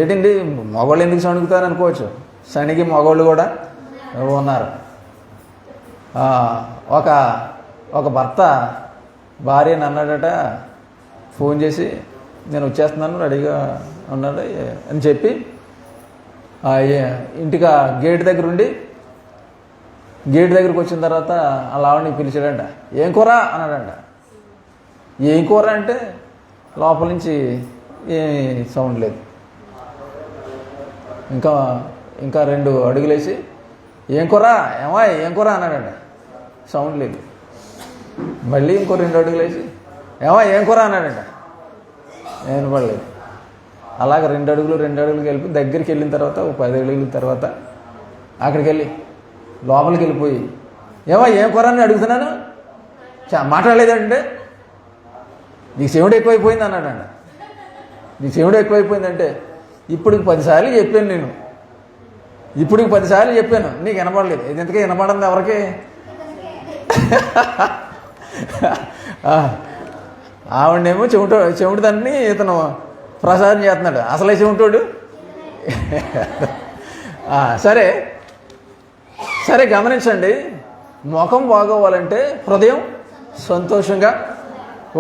ఏంటండి మగవాళ్ళు ఎందుకు సణుకుతారు అనుకోవచ్చు, శనిగి మగవాళ్ళు కూడా ఉన్నారు. ఒక భర్త భార్యని అన్నాడట, ఫోన్ చేసి నేను వచ్చేస్తున్నాను రెడీగా ఉన్నాడు అని చెప్పి ఇంటికి గేట్ దగ్గరికి వచ్చిన తర్వాత అలా ఆవిడని పిలిచాడంట. ఏం కూర అన్నాడంట. ఏం కూర అంటే లోపల నుంచి ఏమీ సౌండ్ లేదు. ఇంకా 2 అడుగులేసి ఏం కూర ఏం కూర అన్నాడంట. సౌండ్ లేదు. మళ్ళీ ఇంకో 2 అడుగులేసి ఏం కూర అన్నాడంట. వినపడలేదు. అలాగే 2 అడుగులు వెళ్ళి దగ్గరికి వెళ్ళిన తర్వాత 10 అడుగుల తర్వాత అక్కడికి వెళ్ళి లోపలికి వెళ్ళిపోయి ఏం కూర అని అడుగుతున్నాను, మాట్లాడలేదంటే నీకు చెవుడు ఎక్కువైపోయింది అన్నాడంట. నీకు చెవుడు ఎక్కువైపోయిందంటే ఇప్పటికి 10 సార్లు చెప్పాను నేను, ఇప్పటికి 10 సార్లు చెప్పాను, నీకు వినపడలేదు. ఇది ఎంతకీ వినపడింది ఎవరికి? ఆవిడనేమో చెవుడు దాన్ని ఇతను ప్రసాదం చేస్తున్నాడు, అసలే చెవుటోడు. సరే గమనించండి, ముఖం బాగోవాలంటే హృదయం సంతోషంగా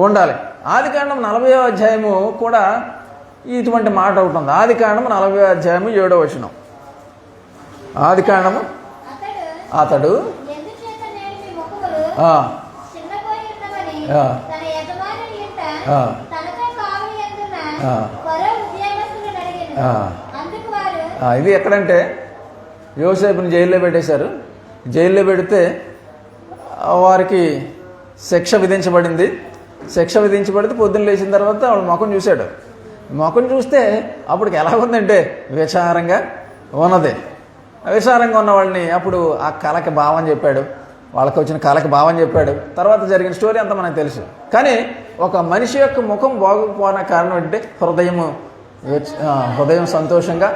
ఉండాలి. ఆదికాండం 40వ అధ్యాయము కూడా ఇటువంటి మాట ఒకటి ఉంది. ఆదికాండం 40వ అధ్యాయము 7వ వచనం. ఆదికాండము అతడు ఇది ఎక్కడంటే యోసేపుని జైల్లో పెట్టేశారు. జైల్లో పెడితే వారికి శిక్ష విధించబడింది. శిక్ష విధించబడితే పొద్దున్న లేచిన తర్వాత వాళ్ళ ముఖం చూశాడు. ముఖం చూస్తే అప్పటికి ఎలా ఉందంటే విచారంగా ఉన్నది. విచారంగా ఉన్న వాళ్ళని అప్పుడు ఆ కళకి భావం చెప్పాడు, వాళ్ళకి వచ్చిన కళకి భావం చెప్పాడు. తర్వాత జరిగిన స్టోరీ అంతా మనకు తెలుసు. కానీ ఒక మనిషి యొక్క ముఖం బాగోకపోవడం కారణం అంటే హృదయం సంతోషంగా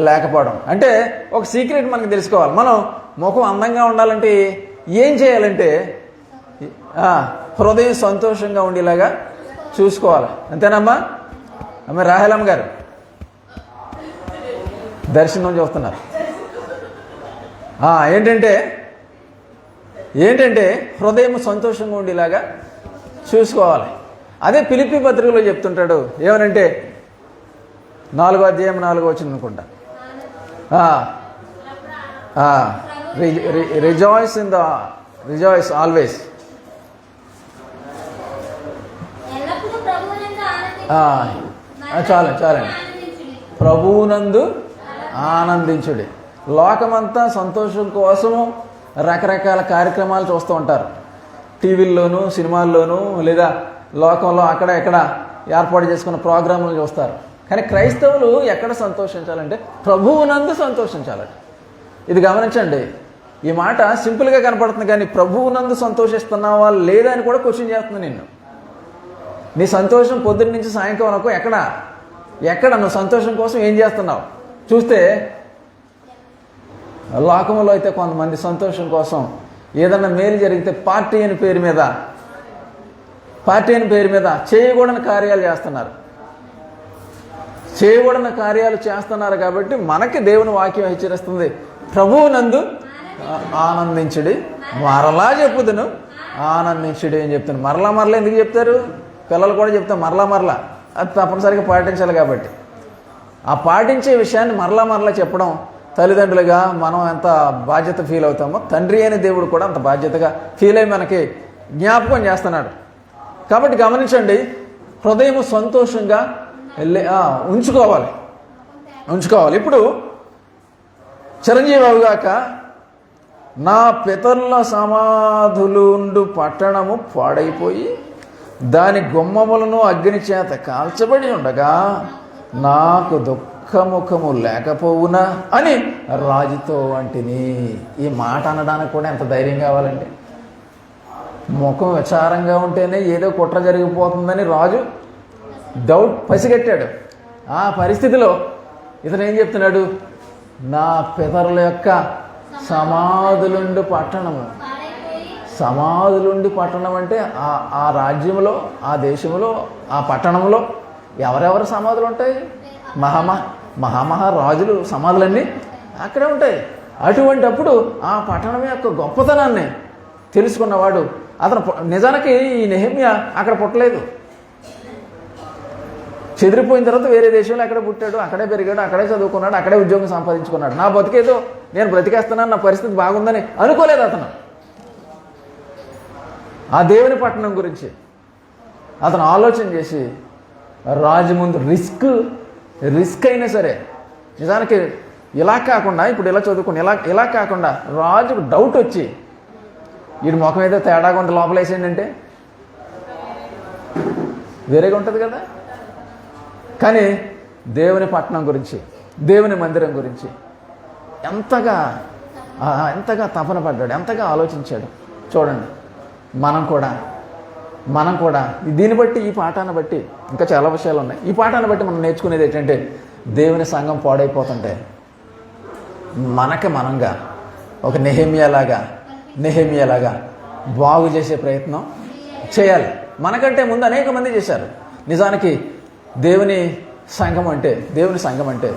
లేకపోవడం. అంటే ఒక సీక్రెట్ మనకు తెలుసుకోవాలి. మనం ముఖం అందంగా ఉండాలంటే ఏం చేయాలంటే హృదయం సంతోషంగా ఉండేలాగా చూసుకోవాలి. అంతేనమ్మా? అమ్మ రాహేలమ్మ గారు దర్శనం చూస్తున్నారు. ఏంటంటే హృదయం సంతోషంగా ఉండేలాగా చూసుకోవాలి. అదే ఫిలిప్పీ పత్రికలో చెప్తుంటాడు. ఏమనంటే 4వ అధ్యాయం 4వ వచనం అనుకుంటా, రిజాయిస్ ఆల్వేస్. చాలండి. ప్రభువునందు ఆనందించుడి. లోకమంతా సంతోషం కోసము రకరకాల కార్యక్రమాలు చూస్తూ ఉంటారు. టీవీల్లోనూ సినిమాల్లోనూ లేదా లోకంలో అక్కడ ఎక్కడ ఏర్పాటు చేసుకున్న ప్రోగ్రాములు చూస్తారు. కానీ క్రైస్తవులు ఎక్కడ సంతోషించాలంటే ప్రభువునందు సంతోషించాలట. ఇది గమనించండి. ఈ మాట సింపుల్గా కనపడుతుంది, కానీ ప్రభువునందు సంతోషిస్తున్నావా లేదా అని కూడా క్వశ్చన్ చేస్తుంది నిన్ను. నీ సంతోషం పొద్దున్న నుంచి సాయంకాలం వరకు ఎక్కడ నువ్వు సంతోషం కోసం ఏం చేస్తున్నావు చూస్తే, లోకంలో అయితే కొంతమంది సంతోషం కోసం ఏదన్నా మేలు జరిగితే పార్టీ అని పేరు మీద చేయకూడని కార్యాలు చేస్తున్నారు. కాబట్టి మనకి దేవుని వాక్యం హెచ్చరిస్తుంది, ప్రభువునందు ఆనందించుడి, మరలా చెప్పుదును ఆనందించుడి అని చెప్తాను. మరలా ఎందుకు చెప్తారు? పిల్లలు కూడా చెప్తాం మరలా. అది తప్పనిసరిగా పాటించాలి. కాబట్టి ఆ పాటించే విషయాన్ని మరలా చెప్పడం తల్లిదండ్రులుగా మనం ఎంత బాధ్యత ఫీల్ అవుతామో తండ్రి అయిన దేవుడు కూడా అంత బాధ్యతగా ఫీల్ అయి మనకి జ్ఞాపకం చేస్తున్నాడు. కాబట్టి గమనించండి, హృదయం సంతోషంగా ఉంచుకోవాలి. ఇప్పుడు చిరంజీవి అవుగాక, నా పితరుల సమాధులుండు పట్టణము పాడైపోయి దాని గుమ్మములను అగ్ని చేత కాల్చబడి ఉండగా నాకు దుఃఖముఖము లేకపోవునా అని రాజుతో వంటిని. ఈ మాట అనడానికి కూడా ఎంత ధైర్యం కావాలండి. ముఖం విచారంగా ఉంటేనే ఏదో కుట్ర జరిగిపోతుందని రాజు పసిగట్టాడు. ఆ పరిస్థితిలో ఇతను ఏం చెప్తున్నాడు? నా పితరుల యొక్క సమాధులుండి పట్టణం అంటే ఆ రాజ్యంలో, ఆ దేశంలో, ఆ పట్టణంలో ఎవరెవరు సమాధులు ఉంటాయి? మహారాజులు సమాధులన్నీ అక్కడే ఉంటాయి. అటువంటప్పుడు ఆ పట్టణం యొక్క గొప్పతనాన్ని తెలుసుకున్నవాడు అతను. నిజానికి ఈ నెహెమ్యా అక్కడ పుట్టలేదు. చెదిరిపోయిన తర్వాత వేరే దేశంలో అక్కడే పుట్టాడు, అక్కడే పెరిగాడు, అక్కడే చదువుకున్నాడు, అక్కడే ఉద్యోగం సంపాదించుకున్నాడు. నా బతికేదో నేను బ్రతికేస్తున్నాను, నా పరిస్థితి బాగుందని అనుకోలేదు అతను. ఆ దేవుని పట్టణం గురించి అతను ఆలోచన చేసి రాజు ముందు రిస్క్ అయినా సరే, నిజానికి ఇలా కాకుండా ఇప్పుడు ఇలా చదువుకుని ఇలా కాకుండా రాజుకు డౌట్ వచ్చి వీడి ముఖం ఏదో తేడాగా ఉంది లోపల వేసేయండి వేరేగా ఉంటుంది కదా. కానీ దేవుని పట్టణం గురించి, దేవుని మందిరం గురించి ఎంతగా తపన పడ్డాడు, ఎంతగా ఆలోచించాడు. చూడండి, మనం కూడా దీన్ని బట్టి, ఈ పాఠాన్ని బట్టి ఇంకా చాలా విషయాలు ఉన్నాయి. ఈ పాఠాన్ని బట్టి మనం నేర్చుకునేది ఏంటంటే, దేవుని సంఘం పాడైపోతుంటే మనంగా ఒక నెహెమ్యాలాగా బాగు చేసే ప్రయత్నం చేయాలి. మనకంటే ముందు అనేక మంది చేశారు. నిజానికి దేవుని సంఘం అంటే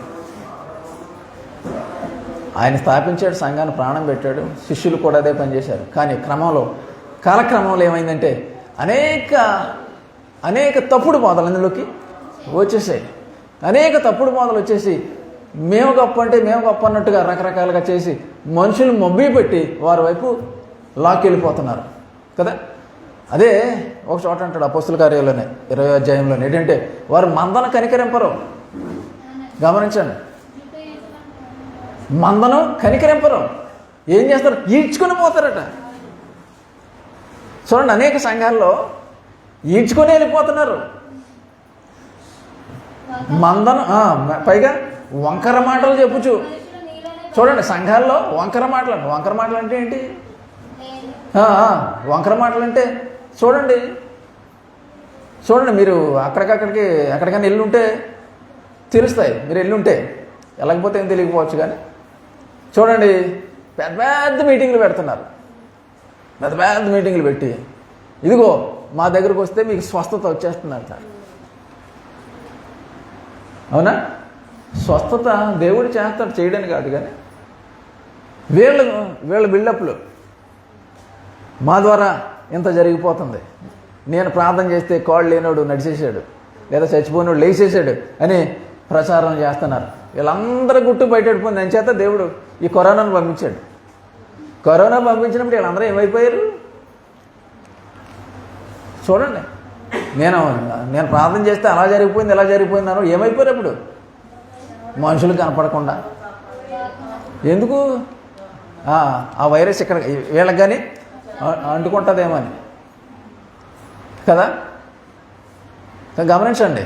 ఆయన స్థాపించాడు, సంఘాన్ని ప్రాణం పెట్టాడు, శిష్యులు కూడా అదే పనిచేశారు. కానీ కాలక్రమంలో ఏమైందంటే అనేక తప్పుడు బోధలు అందులోకి వచ్చేసాయి. అనేక తప్పుడు బోధలు వచ్చేసి మేము గొప్ప అన్నట్టుగా రకరకాలుగా చేసి మనుషులు మబ్బి పెట్టి వారి వైపు లాక్కెళ్ళిపోతున్నారు కదా. అదే ఒక చోట అంటాడు అపోస్తుల కార్యాలలోనే 20వ అధ్యాయంలోనే, ఏంటంటే వారు మందను కనికరింపరు. గమనించండి, మందను కనికరింపరు. ఏం చేస్తారు? ఈడ్చుకొని పోతారట. చూడండి, అనేక సంఘాల్లో ఈడ్చుకొని వెళ్ళిపోతున్నారు. పైగా వంకర మాటలు చెప్పుచు. చూడండి, సంఘాల్లో వంకర మాటలు. వంకర మాటలు అంటే ఏంటి? వంకర మాటలు అంటే చూడండి మీరు ఎక్కడికైనా వెళ్ళుంటే తెలుస్తాయి. మీరు వెళ్ళుంటే, వెళ్ళకపోతే ఏం తెలియకపోవచ్చు. కానీ చూడండి, పెద్ద పెద్ద మీటింగ్లు పెడుతున్నారు. పెద్ద పెద్ద మీటింగ్లు పెట్టి, ఇదిగో మా దగ్గరకు వస్తే మీకు స్వస్థత వచ్చేస్తుందంట. అవునా? స్వస్థత దేవుడు చేస్తాడు, చేయడానికి కాదు. కానీ వీళ్ళ బిల్డప్లు, మా ద్వారా ఇంత జరిగిపోతుంది, నేను ప్రార్థన చేస్తే కాళ్ళు లేనోడు నడిచేసాడు, లేదా చచ్చిపోయినోడు లేచేసాడు అని ప్రచారం చేస్తున్నారు. వీళ్ళందరూ గుట్టు బయటపడిపోయింది. అని చేత దేవుడు ఈ కరోనాను పంపించాడు. కరోనా పంపించినప్పుడు వీళ్ళందరూ ఏమైపోయారు? చూడండి, నేను ప్రార్థన చేస్తే అలా జరిగిపోయింది ఇలా జరిగిపోయింది అన్నాడు. ఏమైపోయారు అప్పుడు? మనుషులు కనపడకుండా. ఎందుకు? ఆ వైరస్ ఇక్కడ వీళ్ళకి కానీ అంటుకుంటుందేమో అని కదా. గమనించండి.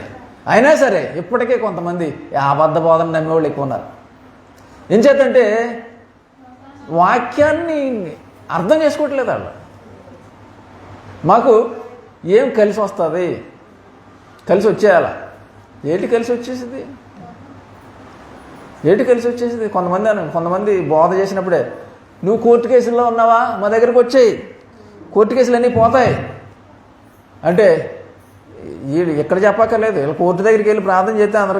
అయినా సరే ఇప్పటికే కొంతమంది అబద్ధ బోధన నమ్మేవాళ్ళు ఎక్కువ ఉన్నారు. ఏం చేద్దంటే వాక్యాన్ని అర్థం చేసుకోవట్లేదు వాళ్ళు. మాకు ఏం కలిసి వస్తుంది, కలిసి వచ్చేయాల. ఏంటి కలిసి వచ్చేసింది? కొంతమంది బోధ చేసినప్పుడే, నువ్వు కోర్టు కేసుల్లో ఉన్నావా, మా దగ్గరకు వచ్చేయి, కోర్టు కేసులు అన్నీ పోతాయి అంటే వీళ్ళు ఎక్కడ చెప్పక్కర్లేదు. వీళ్ళు కోర్టు దగ్గరికి వెళ్ళి ప్రార్థన చేస్తే అందరూ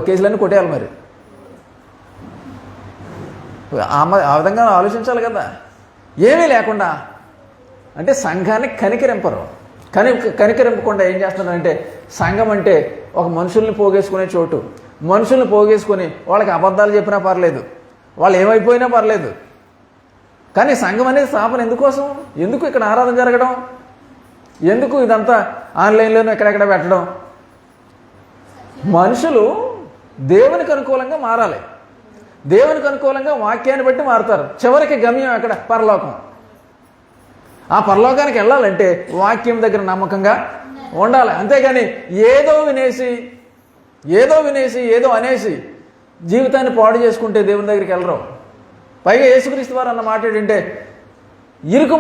కేసులన్నీ కొట్టేయాలి. మరి ఆ విధంగా ఆలోచించాలి కదా. ఏమీ లేకుండా అంటే సంఘాన్ని కనికరింపరు. కనికరింపకుండా ఏం చేస్తున్నారంటే, సంఘం అంటే ఒక మనుషుల్ని పోగేసుకునే చోటు. మనుషుల్ని పోగేసుకొని వాళ్ళకి అబద్ధాలు చెప్పినా పర్లేదు, వాళ్ళు ఏమైపోయినా పర్లేదు. కానీ సంఘం అనేది స్థాపన ఎందుకోసం? ఎందుకు ఇక్కడ ఆరాధన జరగడం? ఎందుకు ఇదంతా ఆన్లైన్లోనూ ఎక్కడెక్కడ పెట్టడం? మనుషులు దేవునికి అనుకూలంగా మారాలి. దేవునికి అనుకూలంగా వాక్యాన్ని బట్టి మారుతారు. చివరికి గమ్యం ఎక్కడ? పరలోకం. ఆ పరలోకానికి వెళ్ళాలంటే వాక్యం దగ్గర నమ్మకంగా ఉండాలి. అంతేగాని ఏదో వినేసి ఏదో అనేసి జీవితాన్ని పాడు చేసుకుంటే దేవుని దగ్గరికి వెళ్ళరు. పైగా యేసుక్రీస్తు వారు అన్న మాట ఏంటంటే, ఇరుకు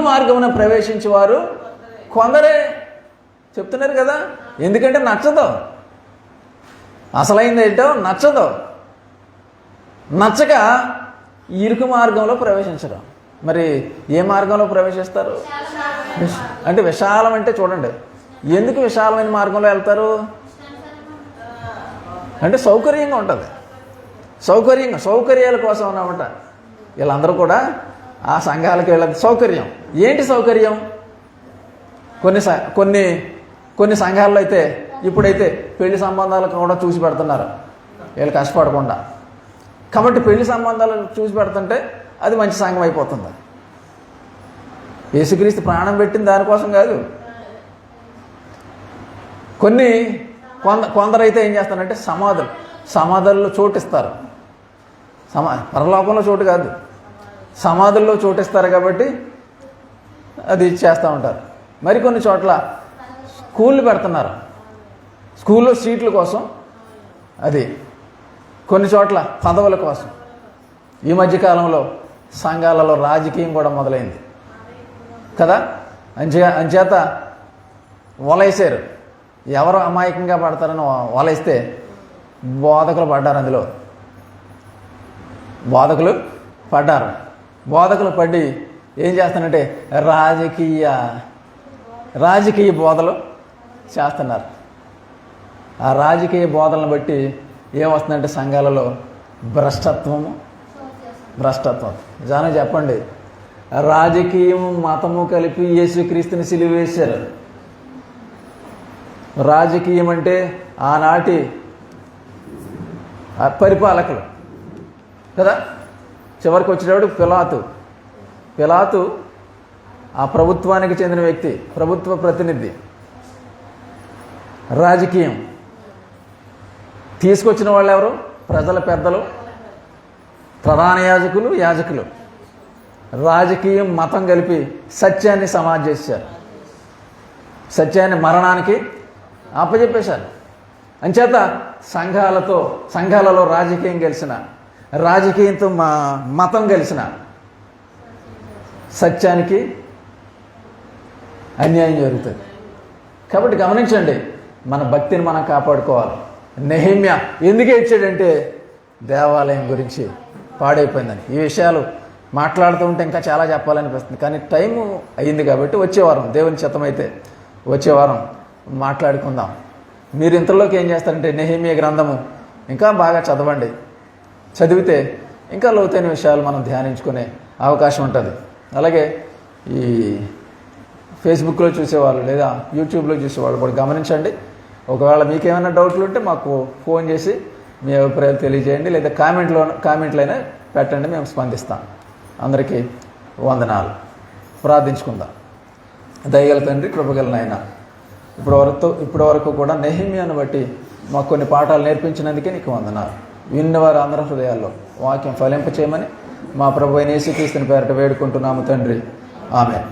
మార్గమున ప్రవేశించేవారు కొందరే చెప్తున్నారు కదా. ఎందుకంటే నచ్చదు, అసలైంది ఏంటో నచ్చదు. నచ్చక ఇరుకు మార్గంలో ప్రవేశించడం. మరి ఏ మార్గంలో ప్రవేశిస్తారు? అంటే విశాలం అంటే చూడండి, ఎందుకు విశాలమైన మార్గంలో వెళ్తారు అంటే సౌకర్యంగా ఉంటుంది. సౌకర్యాల కోసం అన్నమాట. వీళ్ళందరూ కూడా ఆ సంఘాలకు వెళ్ళదు. సౌకర్యం ఏంటి? సౌకర్యం కొన్ని సంఘాల్లో అయితే ఇప్పుడైతే పెళ్లి సంబంధాలకు కూడా చూసి పెడుతున్నారు వీళ్ళు కష్టపడకుండా. కాబట్టి పెళ్లి సంబంధాలు చూసి పెడుతుంటే అది మంచి సంఘం అయిపోతుంది. యేసుక్రీస్తు ప్రాణం పెట్టింది దానికోసం కాదు. కొందరైతే ఏం చేస్తారంటే సమాధుల్లో చోటిస్తారు. పరలోకంలో చోటు కాదు, సమాధుల్లో చోటిస్తారు. కాబట్టి అది చేస్తూ ఉంటారు. మరికొన్ని చోట్ల స్కూళ్ళు పెడుతున్నారు, స్కూల్లో సీట్ల కోసం. అది కొన్ని చోట్ల పదవుల కోసం. ఈ మధ్యకాలంలో సంఘాలలో రాజకీయం కూడా మొదలైంది కదా. అంచేత వలేసారు. ఎవరు అమాయకంగా పడతారని వలేస్తే బోధకులు పడ్డారు. అందులో బోధకులు పడి ఏం చేస్తానంటే రాజకీయ బోధలు చేస్తున్నారు. ఆ రాజకీయ బోధలను బట్టి ఏమొస్తుందంటే సంఘాలలో భ్రష్టత్వం. నిజాన్ని చెప్పండి, రాజకీయం మతము కలిపి యేసుక్రీస్తుని సిలువేశారు. రాజకీయం అంటే ఆనాటి పరిపాలకులు కదా. చివరికి వచ్చేటప్పుడు పిలాతు ఆ ప్రభుత్వానికి చెందిన వ్యక్తి, ప్రభుత్వ ప్రతినిధి. రాజకీయం తీసుకొచ్చిన వాళ్ళు ఎవరు? ప్రజల పెద్దలు, ప్రధాన యాజకులు. రాజకీయం మతం కలిపి సత్యాన్ని సమాధి చేశారు. సత్యాన్ని మరణానికి అప్పచెప్పేశారు. అంచేత సంఘాలలో రాజకీయం గెలిచిన, రాజకీయంతో మతం గెలిచిన సత్యానికి అన్యాయం జరుగుతుంది. కాబట్టి గమనించండి, మన భక్తిని మనం కాపాడుకోవాలి. నెహెమ్యా ఎందుకు ఏడ్చాడంటే దేవాలయం గురించి పాడైపోయిందని. ఈ విషయాలు మాట్లాడుతూ ఉంటే ఇంకా చాలా చెప్పాలనిపిస్తుంది, కానీ టైము అయ్యింది కాబట్టి వచ్చేవారం దేవుని చిత్తమైతే వచ్చేవారం మాట్లాడుకుందాం. మీరు ఇంతలోకి ఏం చేస్తారంటే నెహెమ్యా గ్రంథము ఇంకా బాగా చదవండి. చదివితే ఇంకా లోతైన విషయాలు మనం ధ్యానించుకునే అవకాశం ఉంటుంది. అలాగే ఈ ఫేస్బుక్లో చూసేవాళ్ళు లేదా యూట్యూబ్లో చూసేవాళ్ళు కూడా గమనించండి. ఒకవేళ మీకేమైనా డౌట్లు ఉంటే మాకు ఫోన్ చేసి మీ అభిప్రాయాలు తెలియజేయండి, లేదా కామెంట్లైనా పెట్టండి, మేము స్పందిస్తాం. అందరికీ వందనాలు. ప్రార్థించుకుందాం. దయగల తండ్రి, కృపగల నాయన, ఇప్పటి వరకు కూడా నెహెమ్యాను బట్టి మాకు కొన్ని పాఠాలు నేర్పించినందుకే నీకు వందనాలు. విన్నవారు అందరి హృదయాల్లో వాక్యం ఫలింపచేయమని మా ప్రభు అయిన యేసుక్రీస్తుని పేరిట వేడుకుంటున్నాము తండ్రి. ఆమేన్.